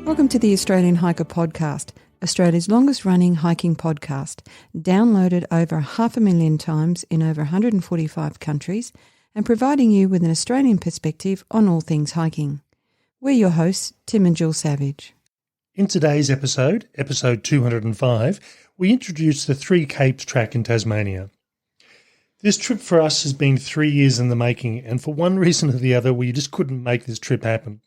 Welcome to the Australian Hiker Podcast, Australia's longest running hiking podcast, downloaded over 500,000 times in over 145 countries and providing you with an Australian perspective on all things hiking. We're your hosts, Tim and Jill Savage. In today's episode, episode 205, we introduce the Three Capes track in Tasmania. This trip for us has been 3 years in the making, and for one reason or the other, we just couldn't make this trip happen.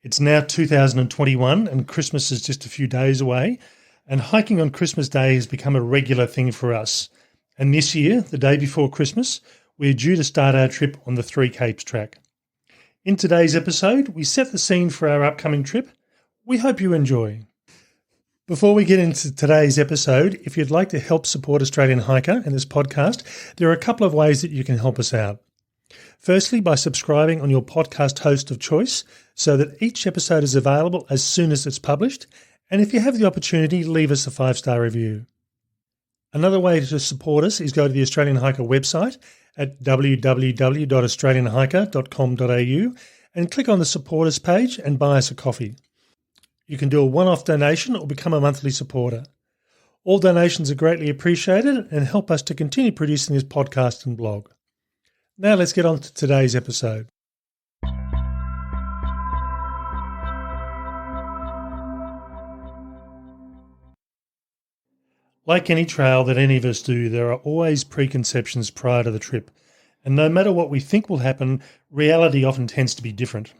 It's now 2021 and Christmas is just a few days away, and hiking on Christmas Day has become a regular thing for us. And this year, the day before Christmas, we're due to start our trip on the Three Capes track. In today's episode, we set the scene for our upcoming trip. We hope you enjoy. Before we get into today's episode, if you'd like to help support Australian Hiker and this podcast, there are a couple of ways that you can help us out. Firstly, by subscribing on your podcast host of choice so that each episode is available as soon as it's published. And if you have the opportunity, leave us a 5-star review. Another way to support us is go to the Australian Hiker website at www.australianhiker.com.au and click on the Support Us page and buy us a coffee. You can do a one-off donation or become a monthly supporter. All donations are greatly appreciated and help us to continue producing this podcast and blog. Now let's get on to today's episode. Like any trail that any of us do, there are always preconceptions prior to the trip. And no matter what we think will happen, reality often tends to be different.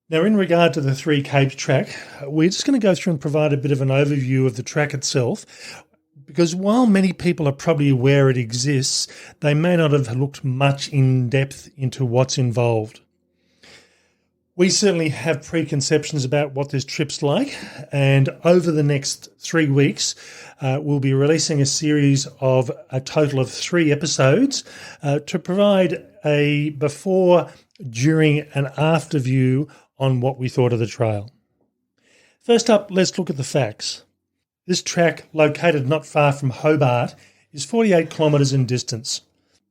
Now, in regard to the Three Capes track, we're just going to go through and provide a bit of an overview of the track itself, because while many people are probably aware it exists, they may not have looked much in depth into what's involved. We certainly have preconceptions about what this trip's like, and over the next 3 weeks, we'll be releasing a series of a total of 3 episodes to provide a before, during and after view on what we thought of the trail. First up, let's look at the facts. This track, located not far from Hobart, is 48 kilometres in distance.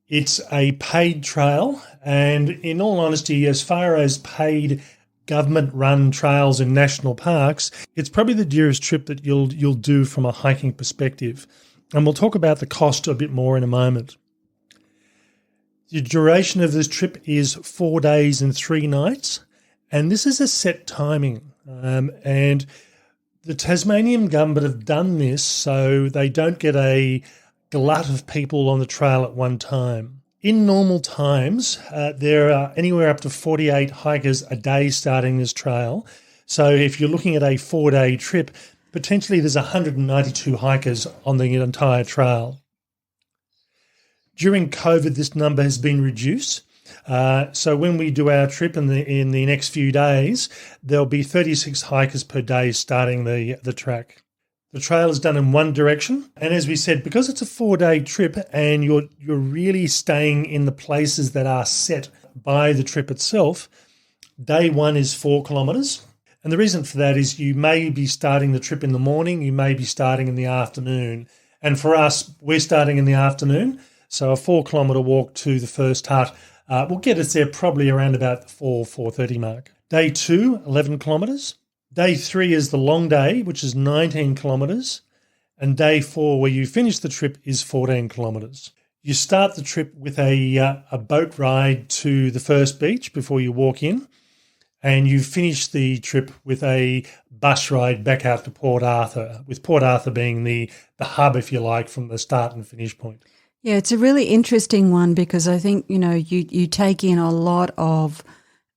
It's a paid trail, and in all honesty, as far as paid government-run trails in national parks, it's probably the dearest trip that you'll do from a hiking perspective. And we'll talk about the cost a bit more in a moment. The duration of this trip is 4 days and 3 nights, and this is a set timing. And the Tasmanian government have done this so they don't get a glut of people on the trail at one time. In normal times, there are anywhere up to 48 hikers a day starting this trail. So if you're looking at a 4-day trip, potentially there's 192 hikers on the entire trail. During COVID, this number has been reduced. So when we do our trip in the next few days, there'll be 36 hikers per day starting the track. The trail is done in one direction, and as we said, because it's a 4-day trip and you're really staying in the places that are set by the trip itself, day 1 is 4 kilometres. And the reason for that is you may be starting the trip in the morning, you may be starting in the afternoon. And for us, we're starting in the afternoon, so a 4-kilometre walk to the first hut will get us there probably around about the 4:30 mark. Day 2, 11 kilometres. Day 3 is the long day, which is 19 kilometres. And day 4, where you finish the trip, is 14 kilometres. You start the trip with a boat ride to the first beach before you walk in. And you finish the trip with a bus ride back out to Port Arthur, with Port Arthur being the hub, if you like, from the start and finish point. Yeah, it's a really interesting one because I think, you take in a lot of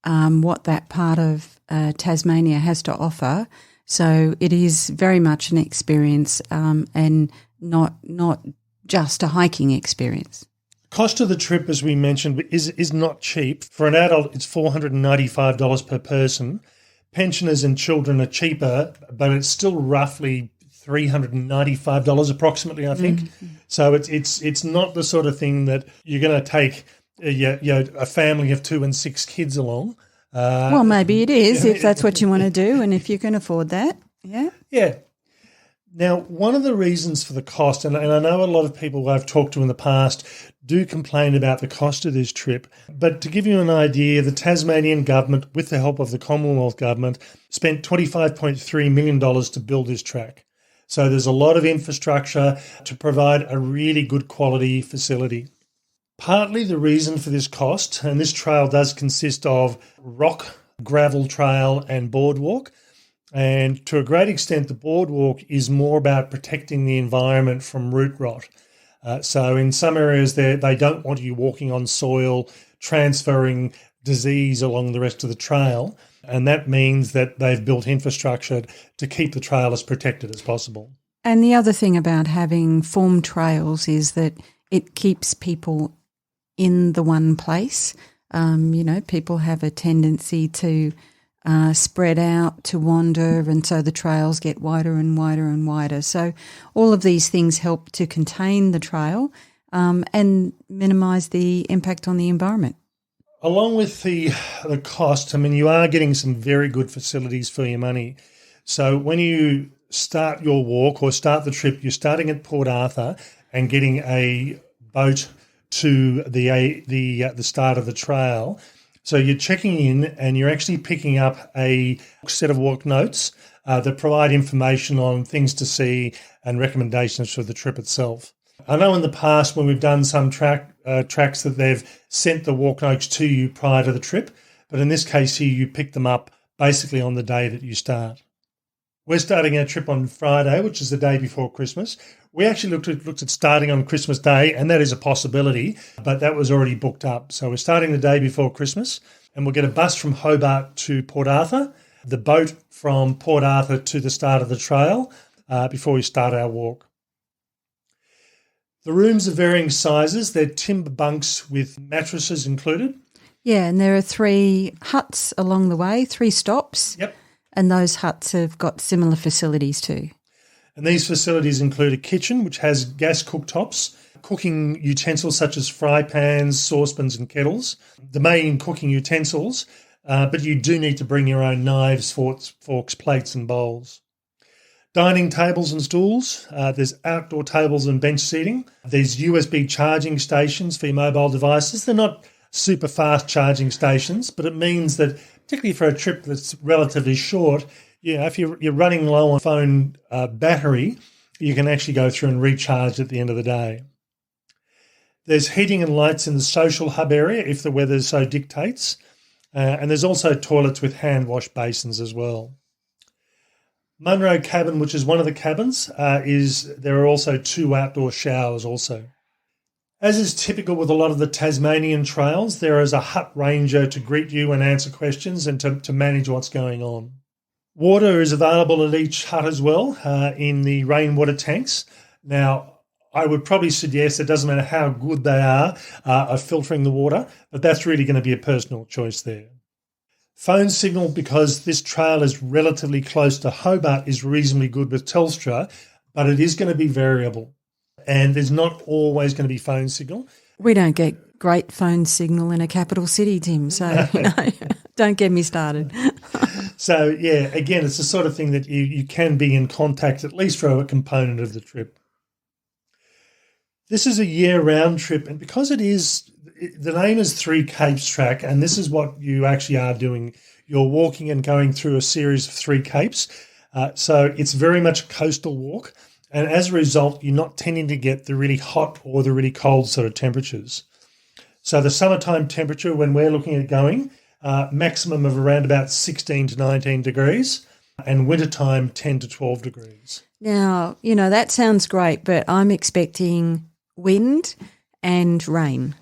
what that part of Tasmania has to offer. So it is very much an experience and not just a hiking experience. Cost of the trip, as we mentioned, is not cheap. For an adult, it's $495 per person. Pensioners and children are cheaper, but it's still roughly $395 approximately, I think. Mm-hmm. So it's not the sort of thing that you're going to take a family of 2 and 6 kids along. Well, maybe it is if that's what you want to do and if you can afford that. Yeah. Yeah. Now, one of the reasons for the cost, and I know a lot of people I've talked to in the past do complain about the cost of this trip, but to give you an idea, the Tasmanian government, with the help of the Commonwealth government, spent $25.3 million to build this track. So there's a lot of infrastructure to provide a really good quality facility. Partly the reason for this cost, and this trail does consist of rock, gravel trail and boardwalk, and to a great extent the boardwalk is more about protecting the environment from root rot. So in some areas they don't want you walking on soil, transferring disease along the rest of the trail, and that means that they've built infrastructure to keep the trail as protected as possible. And the other thing about having formed trails is that it keeps people in the one place. People have a tendency to spread out, to wander, and so the trails get wider and wider and wider. So all of these things help to contain the trail and minimise the impact on the environment. Along with the cost, you are getting some very good facilities for your money. So when you start your walk or start the trip, you're starting at Port Arthur and getting a boat to the start of the trail. So you're checking in and you're actually picking up a set of walk notes that provide information on things to see and recommendations for the trip itself. I know in the past when we've done some tracks that they've sent the walk notes to you prior to the trip, but in this case here you pick them up basically on the day that you start. We're starting our trip on Friday, which is the day before Christmas. We actually looked at starting on Christmas Day, and that is a possibility, but that was already booked up. So we're starting the day before Christmas, and we'll get a bus from Hobart to Port Arthur, the boat from Port Arthur to the start of the trail before we start our walk. The rooms are varying sizes. They're timber bunks with mattresses included. Yeah, and there are 3 huts along the way, 3 stops. Yep. And those huts have got similar facilities too. And these facilities include a kitchen, which has gas cooktops, cooking utensils such as fry pans, saucepans and kettles, the main cooking utensils, but you do need to bring your own knives, forks, plates and bowls. Dining tables and stools. There's outdoor tables and bench seating. There's USB charging stations for your mobile devices. They're not super fast charging stations, but it means that particularly for a trip that's relatively short, if you're running low on phone battery, you can actually go through and recharge at the end of the day. There's heating and lights in the social hub area if the weather so dictates, and there's also toilets with hand wash basins as well. Munro Cabin, which is one of the cabins, there are also 2 outdoor showers also. As is typical with a lot of the Tasmanian trails, there is a hut ranger to greet you and answer questions and to manage what's going on. Water is available at each hut as well in the rainwater tanks. Now, I would probably suggest it doesn't matter how good they are of filtering the water, but that's really going to be a personal choice there. Phone signal, because this trail is relatively close to Hobart, is reasonably good with Telstra, but it is going to be variable. And there's not always going to be phone signal. We don't get great phone signal in a capital city, Tim, so don't get me started. So, yeah, again, it's the sort of thing that you can be in contact, at least for a component of the trip. This is a year-round trip, and because the name is 3 Capes Track, and this is what you actually are doing. You're walking and going through a series of 3 capes, so it's very much a coastal walk. And as a result, you're not tending to get the really hot or the really cold sort of temperatures. So the summertime temperature, when we're looking at going, maximum of around about 16 to 19 degrees, and wintertime 10 to 12 degrees. Now, that sounds great, but I'm expecting wind and rain.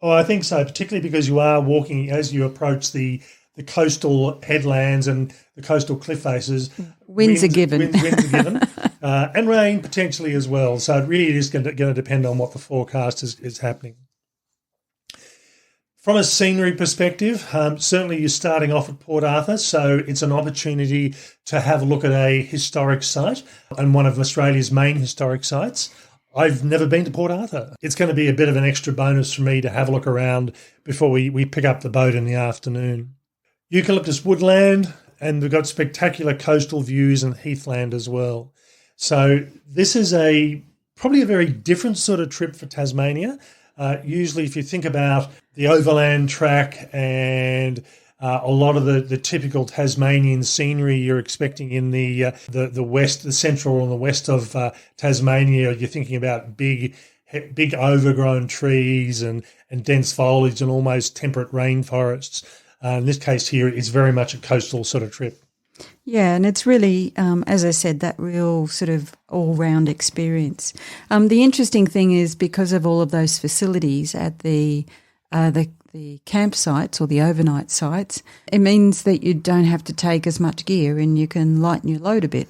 Oh, I think so, particularly because you are walking as you approach the coastal headlands and the coastal cliff faces. Winds are given. Winds are given. And rain potentially as well. So it really is going to depend on what the forecast is happening. From a scenery perspective, certainly you're starting off at Port Arthur, so it's an opportunity to have a look at a historic site and one of Australia's main historic sites. I've never been to Port Arthur. It's going to be a bit of an extra bonus for me to have a look around before we pick up the boat in the afternoon. Eucalyptus woodland, and we've got spectacular coastal views and heathland as well. So this is probably a very different sort of trip for Tasmania. Usually if you think about the overland track and a lot of the typical Tasmanian scenery you're expecting in the west, the central and the west of Tasmania, you're thinking about big overgrown trees and dense foliage and almost temperate rainforests. In this case here, it's very much a coastal sort of trip. Yeah, and it's really, as I said, that real sort of all-round experience. The interesting thing is because of all of those facilities at the campsites or the overnight sites, it means that you don't have to take as much gear and you can lighten your load a bit.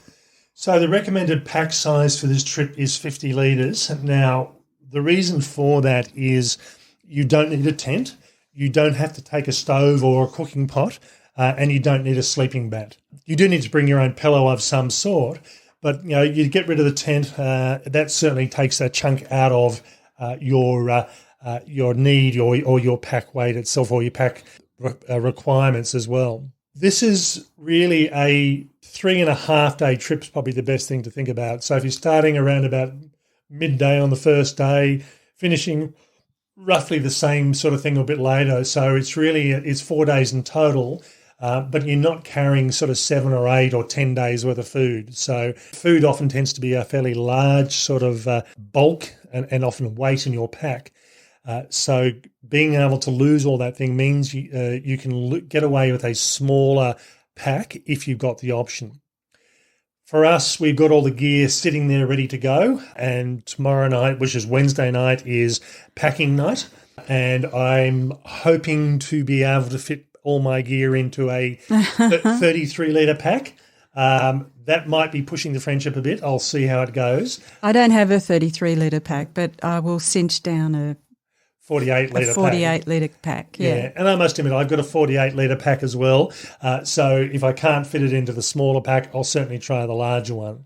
So the recommended pack size for this trip is 50 litres. Now, the reason for that is you don't need a tent, you don't have to take a stove or a cooking pot, and you don't need a sleeping bag. You do need to bring your own pillow of some sort, but you get rid of the tent. That certainly takes a chunk out of your need or your pack weight itself or your pack requirements as well. This is really a 3.5 day trip is probably the best thing to think about. So if you're starting around about midday on the first day, finishing roughly the same sort of thing a bit later. So it's 4 days in total. But you're not carrying sort of 7 or 8 or 10 days worth of food. So food often tends to be a fairly large sort of bulk and often weight in your pack. So being able to lose all that thing means you can get away with a smaller pack if you've got the option. For us, we've got all the gear sitting there ready to go, and tomorrow night, which is Wednesday night, is packing night, and I'm hoping to be able to fit all my gear into a 33-litre pack. That might be pushing the friendship a bit. I'll see how it goes. I don't have a 33-litre pack, but I will cinch down a 48-litre pack. 48-litre pack, yeah. And I must admit, I've got a 48-litre pack as well. So if I can't fit it into the smaller pack, I'll certainly try the larger one.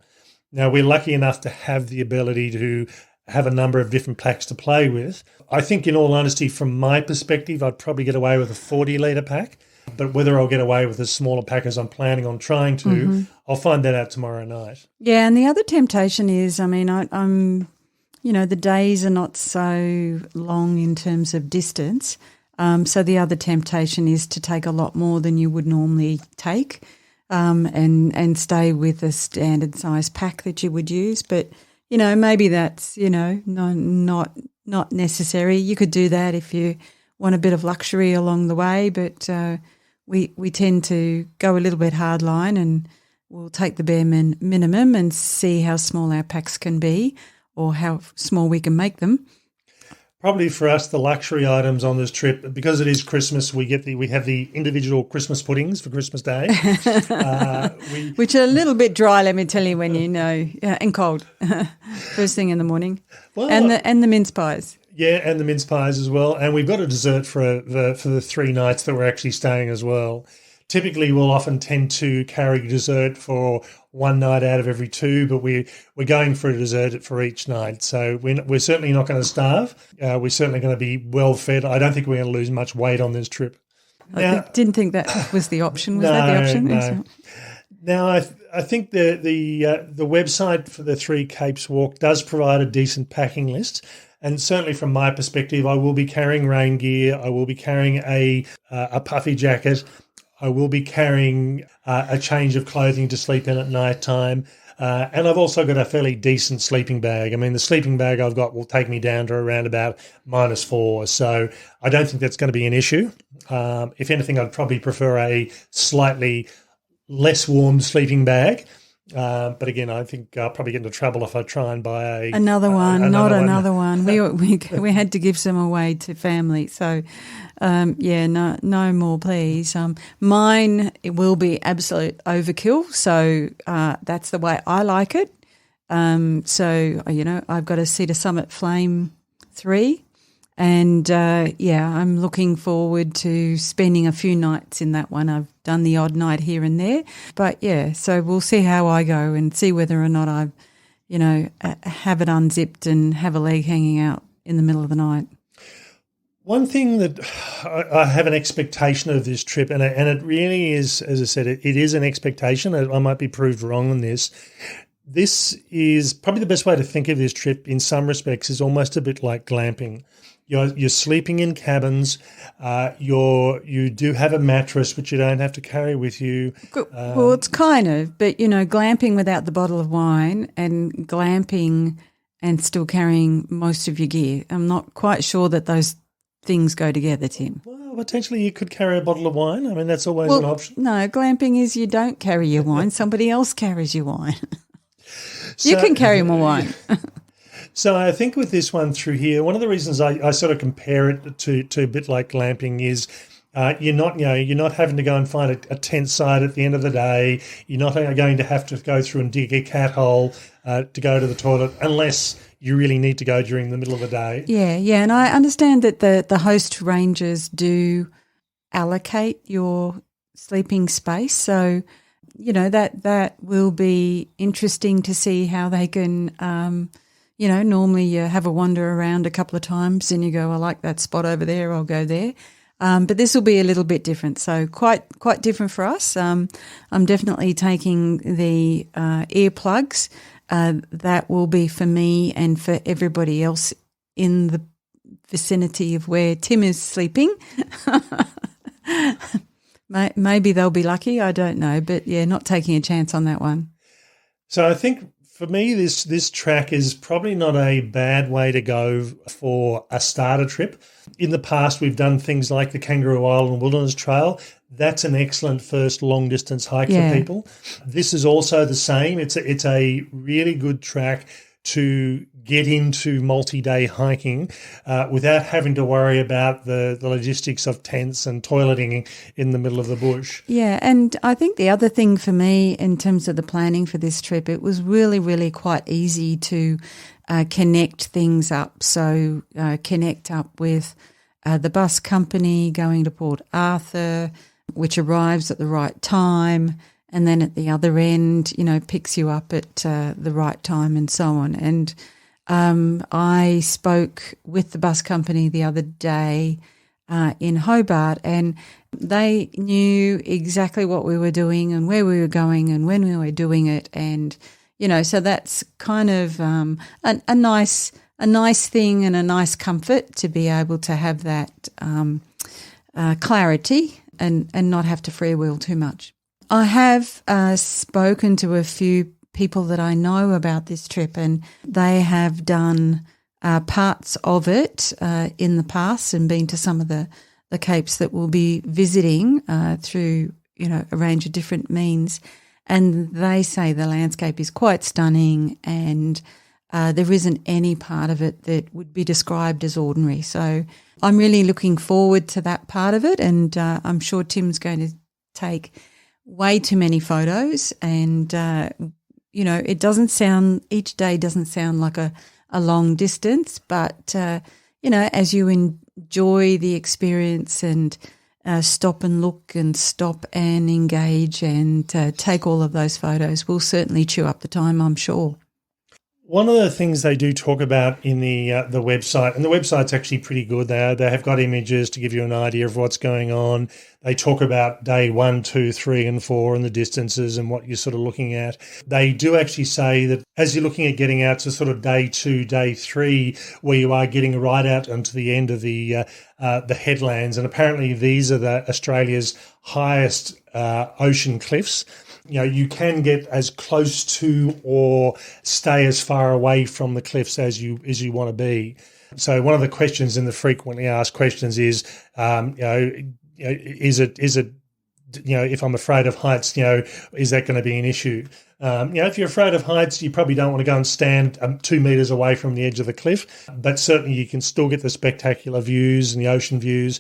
Now, we're lucky enough to have the ability to have a number of different packs to play with. I think, in all honesty, from my perspective, I'd probably get away with a 40-litre pack. But whether I'll get away with a smaller pack as I'm planning on trying to, I'll find that out tomorrow night. Yeah, and the other temptation is, I'm the days are not so long in terms of distance. So the other temptation is to take a lot more than you would normally take and stay with a standard size pack that you would use. But, maybe that's, not necessary. You could do that if you want a bit of luxury along the way, but we tend to go a little bit hardline and we'll take the bare minimum and see how small our packs can be or how small we can make them. Probably for us, the luxury items on this trip, because it is Christmas, we have the individual Christmas puddings for Christmas Day, which are a little bit dry. Let me tell you, and cold, first thing in the morning, and the mince pies. Yeah, and the mince pies as well. And we've got a dessert for the 3 nights that we're actually staying as well. Typically, we'll often tend to carry dessert for 1 night out of every 2, but we're going for a dessert for each night. So we're certainly not going to starve. We're certainly going to be well fed. I don't think we're going to lose much weight on this trip. I didn't think that was the option. Was that the option? No. Now, I think the website for the 3 Capes walk does provide a decent packing list. And certainly from my perspective, I will be carrying rain gear. I will be carrying a puffy jacket. I will be carrying a change of clothing to sleep in at night time. And I've also got a fairly decent sleeping bag. The sleeping bag I've got will take me down to around about -4. So I don't think that's going to be an issue. If anything, I'd probably prefer a slightly less warm sleeping bag. But again, I think I'll probably get into trouble if I try and buy another one. We had to give some away to family. So, no more, please. Mine, it will be absolute overkill. So that's the way I like it. I've got a Cedar Summit Flame 3. And, I'm looking forward to spending a few nights in that one. I've done the odd night here and there. But, so we'll see how I go and see whether or not I, have it unzipped and have a leg hanging out in the middle of the night. One thing that I have an expectation of this trip, and it really is, as I said, it is an expectation. I might be proved wrong on this. This is probably the best way to think of this trip in some respects is almost a bit like glamping. You're sleeping in cabins. You do have a mattress, which you don't have to carry with you. Well, it's kind of, but, glamping without the bottle of wine and glamping and still carrying most of your gear. I'm not quite sure that those things go together, Tim. Well, potentially you could carry a bottle of wine. I mean, that's always an option. No, glamping is you don't carry your wine. Somebody else carries your wine. You can carry more wine. So I think with this one through here, one of the reasons I sort of compare it to a bit like glamping is you're not having to go and find a tent site at the end of the day. You're not going to have to go through and dig a cat hole to go to the toilet unless you really need to go during the middle of the day. Yeah, and I understand that the host rangers do allocate your sleeping space, so that will be interesting to see how they can. Normally you have a wander around a couple of times and you go, I like that spot over there, I'll go there. But this will be a little bit different, so quite different for us. I'm definitely taking the earplugs. That will be for me and for everybody else in the vicinity of where Tim is sleeping. Maybe they'll be lucky, I don't know. But, yeah, not taking a chance on that one. So I think for me this track is probably not a bad way to go for a starter trip. In the past, we've done things like the Kangaroo Island Wilderness Trail. That's an excellent first long-distance hike for people. This is also the same. It's a really good track to get into multi-day hiking without having to worry about the logistics of tents and toileting in the middle of the bush. Yeah, and I think the other thing for me in terms of the planning for this trip, it was really, really quite easy to connect things up. So connect up with the bus company going to Port Arthur, which arrives at the right time, and then at the other end, picks you up at the right time and so on. And I spoke with the bus company the other day in Hobart, and they knew exactly what we were doing and where we were going and when we were doing it. And, so that's kind of a nice thing and a nice comfort to be able to have that clarity and not have to freewheel too much. I have spoken to a few people that I know about this trip, and they have done parts of it in the past and been to some of the capes that we'll be visiting through a range of different means. And they say the landscape is quite stunning, and there isn't any part of it that would be described as ordinary. So I'm really looking forward to that part of it, and I'm sure Tim's going to take way too many photos, and it doesn't sound, each day doesn't sound like a long distance, but as you enjoy the experience and stop and look and stop and engage and take all of those photos, we'll certainly chew up the time, I'm sure. One of the things they do talk about in the website, and the website's actually pretty good. They have got images to give you an idea of what's going on. They talk about day 1, 2, 3, and 4 and the distances and what you're sort of looking at. They do actually say that as you're looking at getting out to sort of day 2, day 3, where you are getting right out onto the end of the headlands, and apparently these are Australia's highest ocean cliffs. You can get as close to or stay as far away from the cliffs as you want to be. So one of the questions in the frequently asked questions is, is it if I'm afraid of heights, is that going to be an issue? If you're afraid of heights, you probably don't want to go and stand 2 meters away from the edge of the cliff, but certainly you can still get the spectacular views and the ocean views.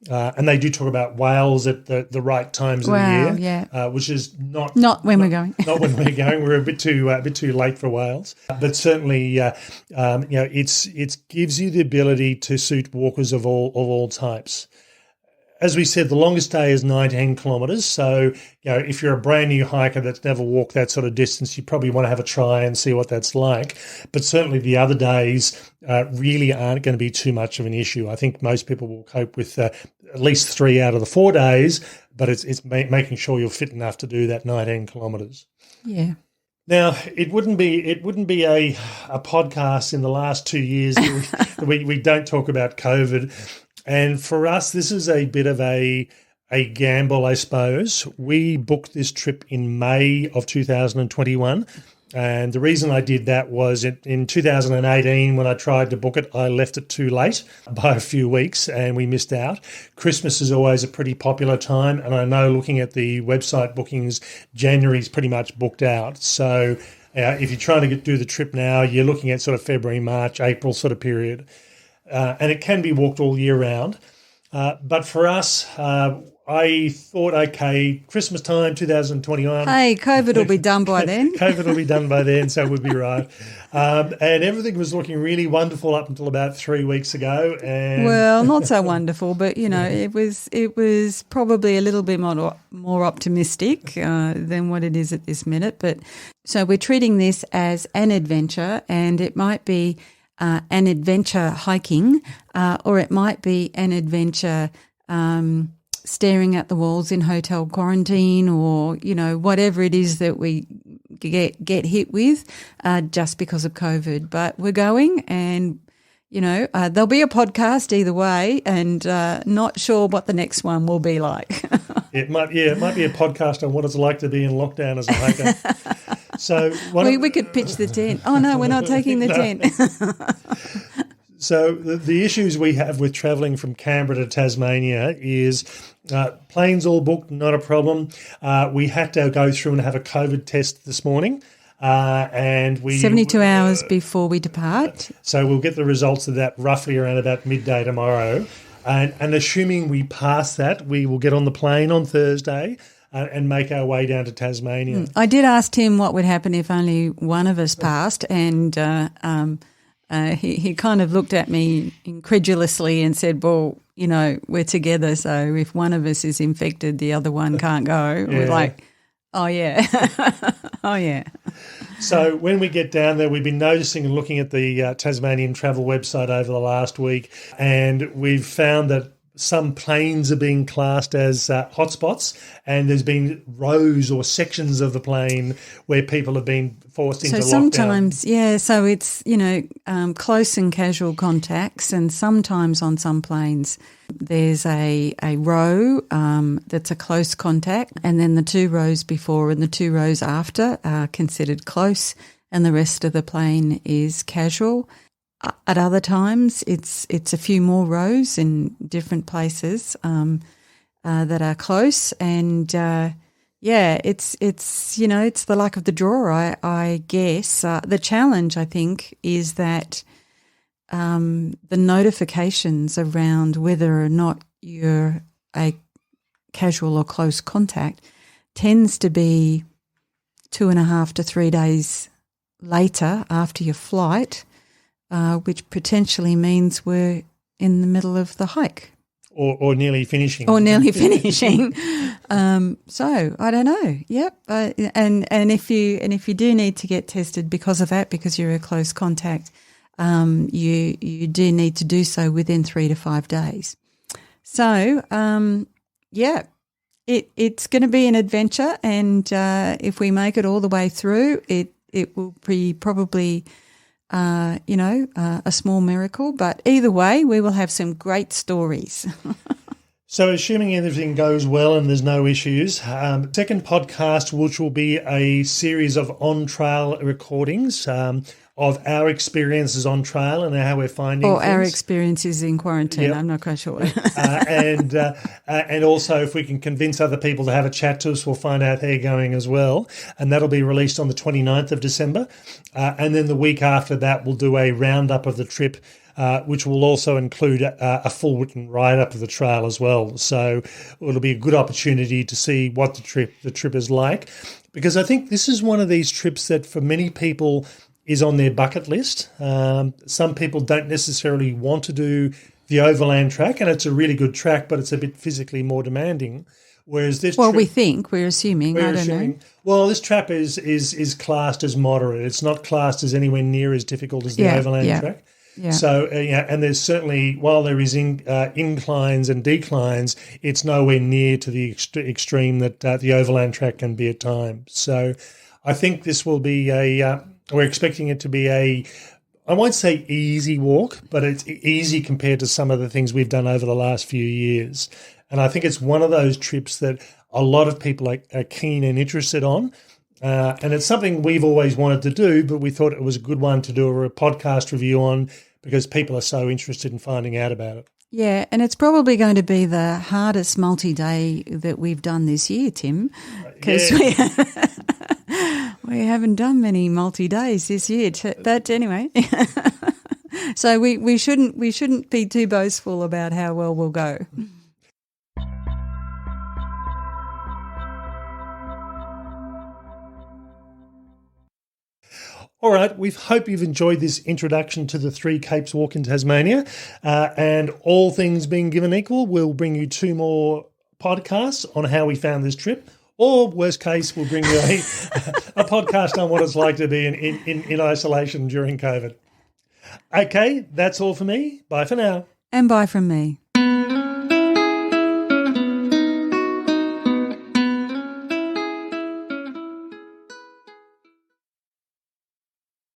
And they do talk about whales at the right times of the year, which is not when we're going. Not when we're going. We're a bit too late for whales, but certainly, it gives you the ability to suit walkers of all types. As we said, the longest day is 19 kilometres. So, if you're a brand new hiker that's never walked that sort of distance, you probably want to have a try and see what that's like. But certainly the other days really aren't going to be too much of an issue. I think most people will cope with at least 3 out of the 4 days, but it's making sure you're fit enough to do that 19 kilometres. Yeah. Now, it wouldn't be a podcast in the last 2 years that we don't talk about COVID. And for us, this is a bit of a gamble, I suppose. We booked this trip in May of 2021. And the reason I did that was in 2018, when I tried to book it, I left it too late by a few weeks and we missed out. Christmas is always a pretty popular time. And I know, looking at the website bookings, January's pretty much booked out. So if you're trying to do the trip now, you're looking at sort of February, March, April sort of period. And it can be booked all year round. But for us, I thought, okay, Christmas time, 2021. Hey, COVID will be done by then. COVID will be done by then, so we'll be right. And everything was looking really wonderful up until about 3 weeks ago. And well, not so wonderful, but it was probably a little bit more optimistic than what it is at this minute. But so we're treating this as an adventure, and it might be an adventure hiking, or it might be an adventure staring at the walls in hotel quarantine, or whatever it is that we get hit with just because of COVID. But we're going, and there'll be a podcast either way, and not sure what the next one will be like. It might be a podcast on what it's like to be in lockdown as a hiker. So we could pitch the tent. Oh no, we're not taking the tent. So the issues we have with travelling from Canberra to Tasmania is planes all booked, not a problem. We had to go through and have a COVID test this morning. And 72 hours before we depart. So we'll get the results of that roughly around about midday tomorrow. And assuming we pass that, we will get on the plane on Thursday and make our way down to Tasmania. I did ask Tim what would happen if only one of us passed, and he kind of looked at me incredulously and said, well, we're together, so if one of us is infected, the other one can't go. Yeah. We're like, oh, yeah. Oh, yeah. So when we get down there, we've been noticing and looking at the Tasmanian travel website over the last week, and we've found that some planes are being classed as hotspots, and there's been rows or sections of the plane where people have been forced into lockdown. So sometimes, so it's, close and casual contacts, and sometimes on some planes there's a row that's a close contact, and then the 2 rows before and the 2 rows after are considered close, and the rest of the plane is casual. At other times, it's a few more rows in different places that are close, and it's the luck of the draw. I guess the challenge, I think, is that the notifications around whether or not you're a casual or close contact tends to be 2.5 to 3 days later after your flight. Which potentially means we're in the middle of the hike. Or nearly finishing. Or nearly finishing. So I don't know. Yep. And if you do need to get tested because of that, because you're a close contact, you do need to do so within 3 to 5 days. So it's going to be an adventure, and if we make it all the way through, it will be probably a small miracle, but either way, we will have some great stories. So assuming everything goes well and there's no issues, second podcast, which will be a series of on-trail recordings of our experiences on trail and how we're finding things. Our experiences in quarantine, yep. I'm not quite sure. And also, if we can convince other people to have a chat to us, we'll find out how you're going as well. And that'll be released on the 29th of December. And then the week after that, we'll do a roundup of the trip, which will also include a full written write-up of the trail as well. So it'll be a good opportunity to see what the trip is like, because I think this is one of these trips that for many people is on their bucket list. Some people don't necessarily want to do the overland track, and it's a really good track, but it's a bit physically more demanding. Whereas this we're assuming. I don't know. Well, this trap is classed as moderate. It's not classed as anywhere near as difficult as the overland track. Yeah. So, and there's certainly, while there is inclines and declines, it's nowhere near to the extreme that the overland track can be at times. So I think this will be we're expecting it to be I won't say easy walk, but it's easy compared to some of the things we've done over the last few years. And I think it's one of those trips that a lot of people are keen and interested on. And it's something we've always wanted to do, but we thought it was a good one to do a podcast review on because people are so interested in finding out about it. Yeah, and it's probably going to be the hardest multi-day that we've done this year, Tim, because we haven't done many multi-days this year. But anyway, so we shouldn't be too boastful about how well we'll go. All right, we hope you've enjoyed this introduction to the Three Capes Walk in Tasmania. And all things being given equal, we'll bring you 2 more podcasts on how we found this trip. Or, worst case, we'll bring you a podcast on what it's like to be in isolation during COVID. Okay, that's all for me. Bye for now. And bye from me.